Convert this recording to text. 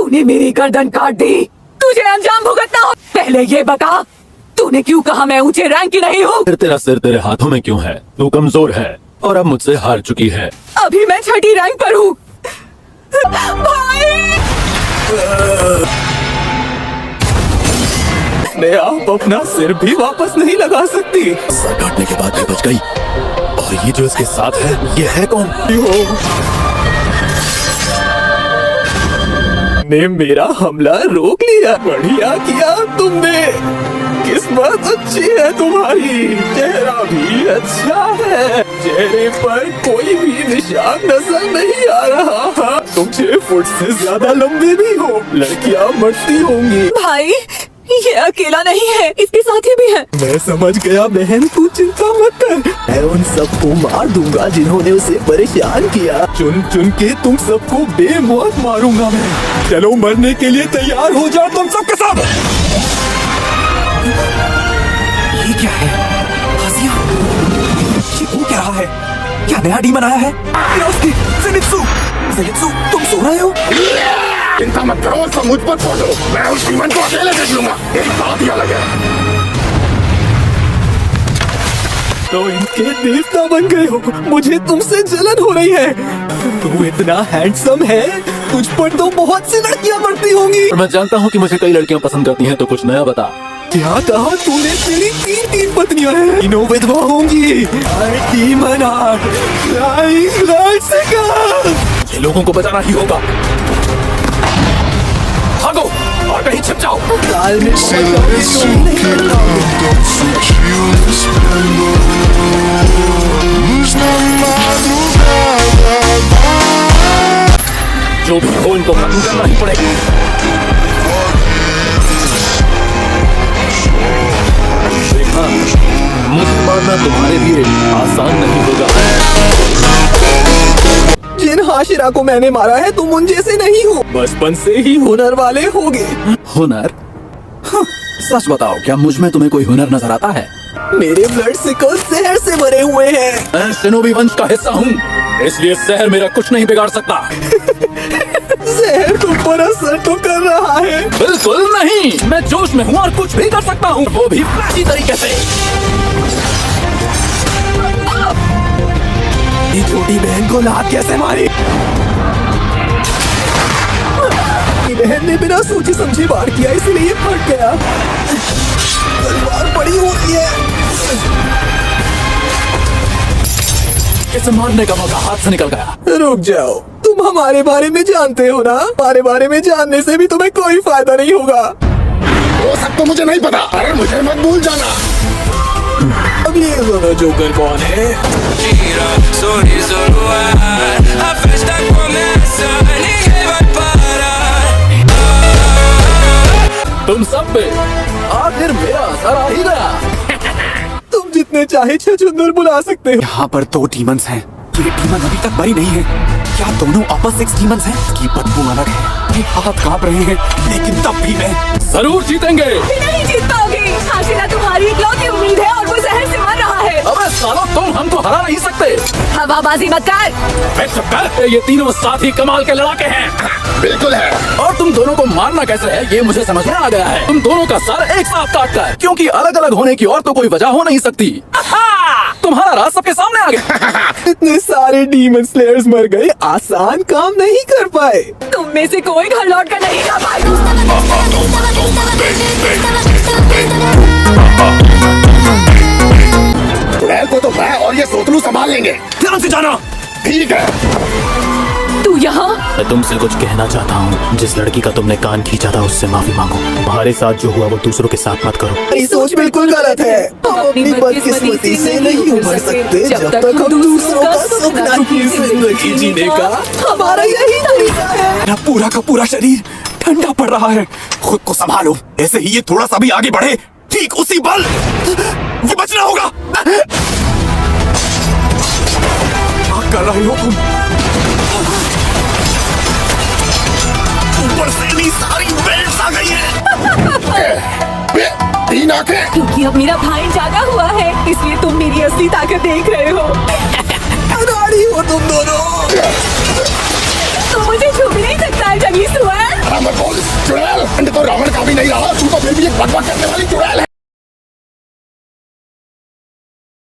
तूने मेरी गर्दन काट दी, तुझे अंजाम भुगतना हो। पहले ये बता, तूने क्यों कहा मैं ऊंचे रैंक की नहीं हूँ? तेरा सिर तेरे हाथों में क्यों है? तू कमजोर है और अब मुझसे हार चुकी है। अभी मैं छठी रैंक पर हूँ। भाई! मैं आप अपना सिर भी वापस नहीं लगा सकती। सर काटने के बाद भी बच गई। और ये जो इसके साथ है, ये है कौन? ने मेरा हमला रोक लिया। बढ़िया किया तुमने। किस्मत अच्छी है तुम्हारी। चेहरा भी अच्छा है। चेहरे पर कोई भी निशान नजर नहीं आ रहा। तुम 6 फुट से ज्यादा लंबे भी हो। लड़कियां मरती होंगी। भाई, ये अकेला नहीं है, इसके साथी भी है। मैं समझ गया बहन, तू चिंता मत कर। मैं उन सबको मार दूंगा जिन्होंने उसे परेशान किया। चुन चुन के तुम सबको बेमौत मारूंगा मैं। चलो मरने के लिए तैयार हो जाओ तुम सबके सब। ये क्या है? हासिया, ये हो क्या रहा है? क्या नया डीमन आया है? ज़ेनित्सु, ज़ेनित्सु, तुम सो रहे हो? चिंता मत करो, सब मुझ पर छोड़ो। मैं उस डीमन को अकेले देख लूंगा। एक बात ही अलग है। तो इनके देवता बन गए हो। मुझे तुमसे जलन हो रही है। तू इतना हैंडसम है, तुझ पर तो बहुत सी लड़कियां मरती होंगी। मैं जानता हूँ कि मुझे कई लड़कियाँ पसंद करती हैं, तो कुछ नया बता। क्या कहा तूने? तेरी 3 पत्नियां हैं। तीनों विधवा होंगी। Demon art, flying light. ये लोगों को बचाना ही होगा। भागो और कहीं छिप जाओ। काल में जो भी हो, इनको खत्म करना ही पड़ेगा। देखना, मुझे मारना तुम्हारे लिए आसान नहीं होगा। जिन हाशिरा को मैंने मारा है, तुम उन जैसे नहीं हो। बचपन से ही हुनर वाले होगे। हुनर? हाँ, सच बताओ, क्या मुझ में तुम्हें कोई हुनर नजर आता है? मेरे ब्लड सिकल्स जहर से भरे हुए हैं। मैं शिनोबी वंश का हिस्सा हूँ, इसलिए शहर मेरा कुछ नहीं बिगाड़ सकता। जहर तुम पर असर तो कर रहा है। बिल्कुल नहीं, मैं जोश में हूँ और कुछ भी कर सकता हूँ, वो भी फ्लैशी तरीके से। ये छोटी बहन को लात कैसे मारी? बहन ने बिना सोचे समझे वार किया, इसलिए ये फट गया। तलवार बड़ी होती है। इसे मारने का मौका हाथ से निकल गया। रुक जाओ, तुम हमारे बारे में जानते हो ना? हमारे बारे में जानने से भी तुम्हें कोई फायदा नहीं होगा। वो सब तो मुझे नहीं पता, अरे मुझे मत भूल जाना। अब ये दोनों जोकर कौन है? Gira, sorriso luar, a festa começa, ninguém vai parar. तुम सब पे आखिर मेरा असर आ ही गया। तुम जितने चाहे छछूंदर बुला सकते हो। यहाँ पर 2 डीमंस हैं। ये डीमन अभी तक बरी नहीं है। क्या दोनों अपोजिट डीमंस हैं? इसकी बदबू अलग है। ये हाथ कांप रहे हैं, लेकिन तब भी मैं जरूर जीतेंगे। नहीं जीत पाओगे। हाशिरा तुम्हारी इकलौती उम्मीद है और वो जहर से मर रहा है। अबे सालो, तुम हमको हरा नहीं सकते। हवाबाजी मत कर। ये तीनों साथ ही कमाल के लड़ाके हैं। बिल्कुल है। और तुम दोनों को मारना कैसे है, ये मुझे समझ में आ गया है। तुम दोनों का सर एक साथ काट कर, क्योंकि अलग अलग होने की और तो कोई वजह हो नहीं सकती। तुम्हारा राज सबके सामने आ गया। इतने सारे डीमन स्लेयर्स मर गए, आसान काम नहीं कर पाए। तुम में से कोई घर लौट कर नहीं जा पाएगा। चुड़ैल को तो मैं और ये सोतलू संभाल लेंगे। ध्यान से जाना। ठीक है। तू यहाँ? मैं तुमसे कुछ कहना चाहता हूँ। जिस लड़की का तुमने कान खींचा था, उससे माफी मांगो। तुम्हारे साथ जो हुआ वो दूसरों के साथ मत करो। ये सोच बिल्कुल गलत है। हम अपनी बदकिस्मती से नहीं उभर सकते जब तक हम दूसरों का सुखना की जिंदगी जीने का हमारा यही तरीका है। मेरा पूरा का पूरा शरीर ठंडा पड़ रहा है। खुद को संभालो, ऐसे ही ये थोड़ा सा भी आगे बढ़े, ठीक उसी बल ये बचना होगा। क्या कर रहे हो तुम? ऊपर से इतनी सारी बेल्ट्स आ गई है। 3 आंखें। क्योंकि अब मेरा भाई जागा हुआ है, इसलिए तुम मेरी असली ताकत देख रहे हो। अनाड़ी हो तुम दोनों। तुम मुझे छू भी नहीं सकता जमीन सुअर। मत भी नहीं रहा, तू तो फिर भी एक बकवास करने वाली चुड़ैल है।